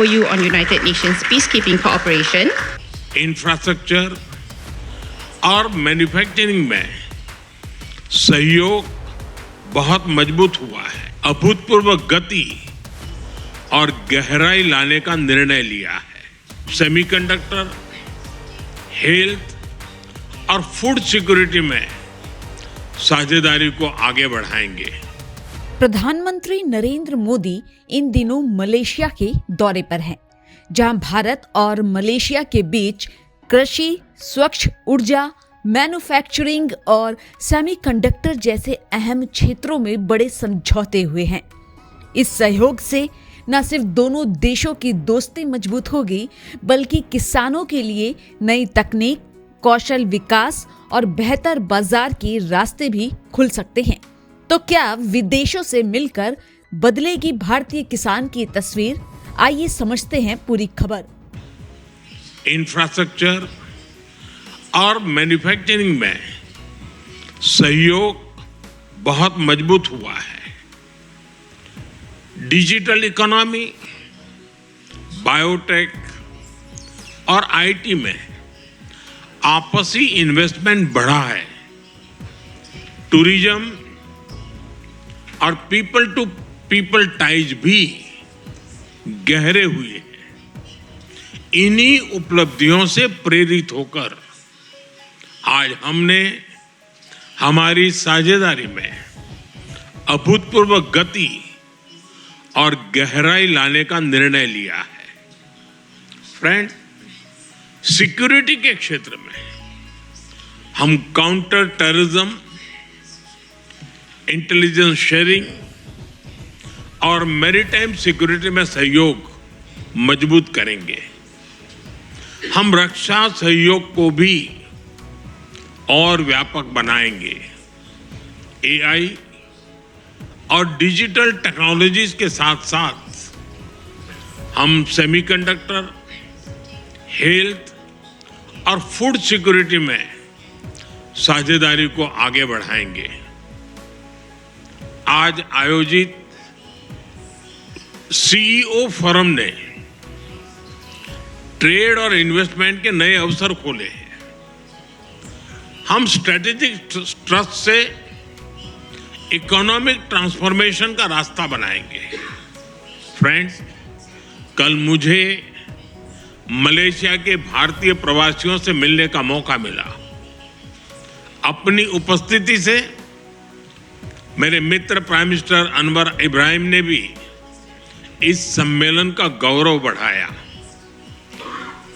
MOU on United Nations peacekeeping cooperation. Infrastructure और manufacturing में सहयोग बहुत मजबूत हुआ है। अभूतपूर्व गति और गहराई लाने का निर्णय लिया है। सेमीकंडक्टर, हेल्थ और फूड सिक्योरिटी में साझेदारी को आगे बढ़ाएंगे। प्रधानमंत्री नरेंद्र मोदी इन दिनों मलेशिया के दौरे पर हैं, जहां भारत और मलेशिया के बीच कृषि, स्वच्छ ऊर्जा, मैन्युफैक्चरिंग और सेमीकंडक्टर जैसे अहम क्षेत्रों में बड़े समझौते हुए हैं। इस सहयोग से न सिर्फ दोनों देशों की दोस्ती मजबूत होगी, बल्कि किसानों के लिए नई तकनीक, कौशल विकास और बेहतर बाजार के रास्ते भी खुल सकते हैं। तो क्या विदेशों से मिलकर बदलेगी भारतीय किसान की तस्वीर? आइए समझते हैं पूरी खबर। इंफ्रास्ट्रक्चर और मैन्युफैक्चरिंग में सहयोग बहुत मजबूत हुआ है। डिजिटल इकोनॉमी, बायोटेक और आईटी में आपसी इन्वेस्टमेंट बढ़ा है। टूरिज्म और पीपल टू पीपल टाइज भी गहरे हुए हैं। इन्हीं उपलब्धियों से प्रेरित होकर आज हमने हमारी साझेदारी में अभूतपूर्व गति और गहराई लाने का निर्णय लिया है। फ्रेंड, सिक्योरिटी के क्षेत्र में हम काउंटर टेररिज्म, इंटेलिजेंस शेयरिंग और मैरीटाइम सिक्योरिटी में सहयोग मजबूत करेंगे। हम रक्षा सहयोग को भी और व्यापक बनाएंगे। एआई और डिजिटल टेक्नोलॉजीज के साथ साथ हम सेमीकंडक्टर, हेल्थ और फूड सिक्योरिटी में साझेदारी को आगे बढ़ाएंगे। आज आयोजित सीईओ फोरम ने ट्रेड और इन्वेस्टमेंट के नए अवसर खोले हैं। हम स्ट्रेटेजिक ट्रस्ट से इकोनॉमिक ट्रांसफॉर्मेशन का रास्ता बनाएंगे। फ्रेंड्स, कल मुझे मलेशिया के भारतीय प्रवासियों से मिलने का मौका मिला। अपनी उपस्थिति से मेरे मित्र प्राइम मिनिस्टर अनवर इब्राहिम ने भी इस सम्मेलन का गौरव बढ़ाया।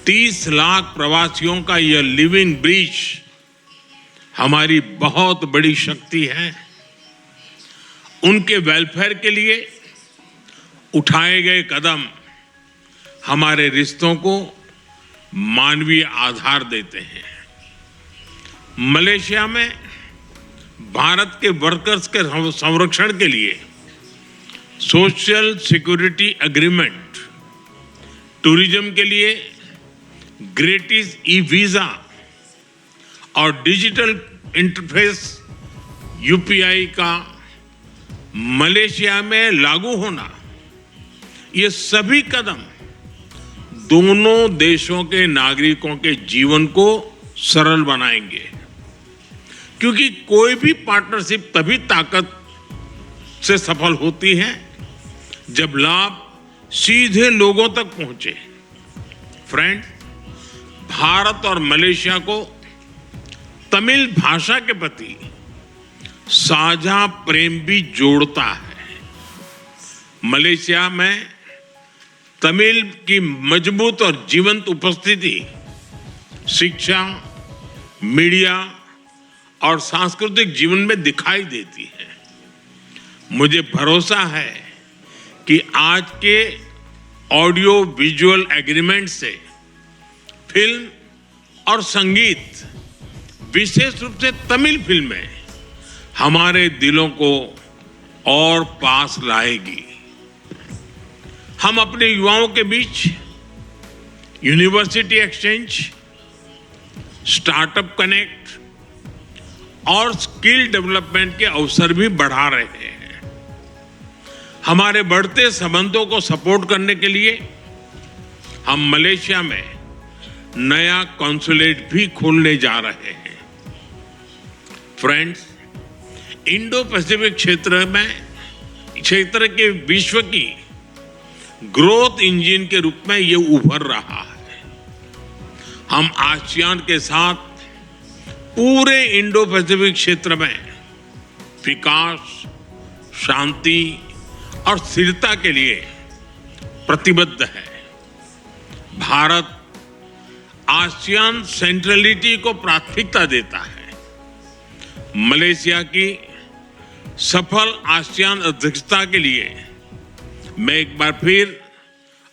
30 लाख प्रवासियों का यह लिविंग ब्रिज हमारी बहुत बड़ी शक्ति है। उनके वेलफेयर के लिए उठाए गए कदम हमारे रिश्तों को मानवीय आधार देते हैं। मलेशिया में भारत के वर्कर्स के संरक्षण के लिए सोशल सिक्योरिटी एग्रीमेंट, टूरिज्म के लिए ग्रेटिस ई वीजा और डिजिटल इंटरफेस यूपीआई का मलेशिया में लागू होना, ये सभी कदम दोनों देशों के नागरिकों के जीवन को सरल बनाएंगे। क्योंकि कोई भी पार्टनरशिप तभी ताकत से सफल होती है जब लाभ सीधे लोगों तक पहुंचे। फ्रेंड, भारत और मलेशिया को तमिल भाषा के प्रति साझा प्रेम भी जोड़ता है। मलेशिया में तमिल की मजबूत और जीवंत उपस्थिति शिक्षा, मीडिया और सांस्कृतिक जीवन में दिखाई देती है। मुझे भरोसा है कि आज के ऑडियो विजुअल एग्रीमेंट से फिल्म और संगीत, विशेष रूप से तमिल फिल्में, हमारे दिलों को और पास लाएगी। हम अपने युवाओं के बीच यूनिवर्सिटी एक्सचेंज, स्टार्टअप कनेक्ट और स्किल डेवलपमेंट के अवसर भी बढ़ा रहे हैं। हमारे बढ़ते संबंधों को सपोर्ट करने के लिए हम मलेशिया में नया कॉन्सुलेट भी खोलने जा रहे हैं। फ्रेंड्स, इंडो पैसिफिक क्षेत्र के विश्व की ग्रोथ इंजन के रूप में ये उभर रहा है। हम आसियान के साथ पूरे इंडो पैसिफिक क्षेत्र में विकास, शांति और स्थिरता के लिए प्रतिबद्ध है। भारत आसियान सेंट्रलिटी को प्राथमिकता देता है। मलेशिया की सफल आसियान अध्यक्षता के लिए मैं एक बार फिर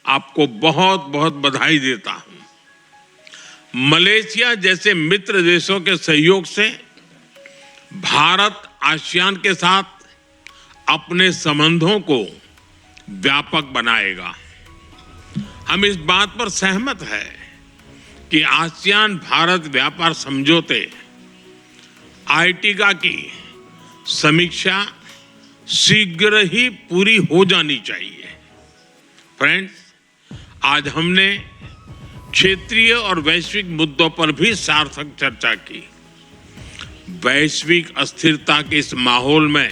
आपको बहुत बहुत बधाई देता हूं। मलेशिया जैसे मित्र देशों के सहयोग से भारत आसियान के साथ अपने संबंधों को व्यापक बनाएगा। हम इस बात पर सहमत हैं कि आसियान भारत व्यापार समझौते आईटीका की समीक्षा शीघ्र ही पूरी हो जानी चाहिए। फ्रेंड्स, आज हमने क्षेत्रीय और वैश्विक मुद्दों पर भी सार्थक चर्चा की। वैश्विक अस्थिरता के इस माहौल में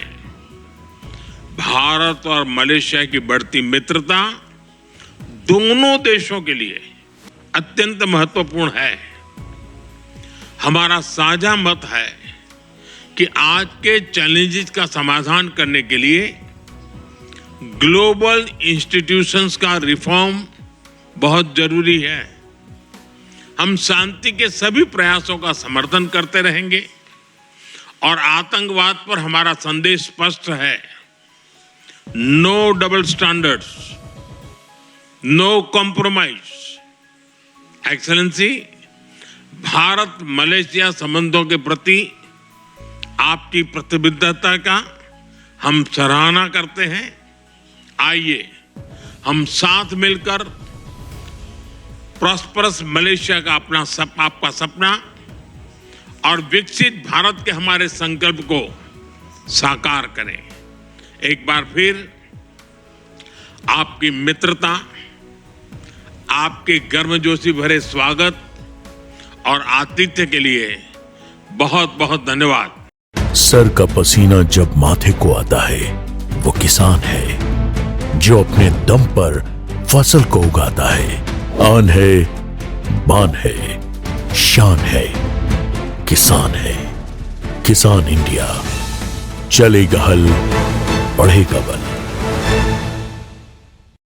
भारत और मलेशिया की बढ़ती मित्रता दोनों देशों के लिए अत्यंत महत्वपूर्ण है। हमारा साझा मत है कि आज के चैलेंजेस का समाधान करने के लिए ग्लोबल इंस्टीट्यूशंस का रिफॉर्म बहुत जरूरी है। हम शांति के सभी प्रयासों का समर्थन करते रहेंगे और आतंकवाद पर हमारा संदेश स्पष्ट है। No double standards, no compromise. Excellency, Bharat Malaysia संबंधों के प्रति आपकी प्रतिबद्धता का हम सराहना करते हैं। आइए हम साथ मिलकर प्रॉस्परस मलेशिया का आपका सपना और विकसित भारत के हमारे संकल्प को साकार करें। एक बार फिर आपकी मित्रता, आपके गर्मजोशी भरे स्वागत और आतिथ्य के लिए बहुत बहुत धन्यवाद। सर का पसीना जब माथे को आता है, वो किसान है जो अपने दम पर फसल को उगाता है। आन है, बान है, शान है, किसान है। किसान इंडिया, चलेगा हल, बढ़ेगा बल।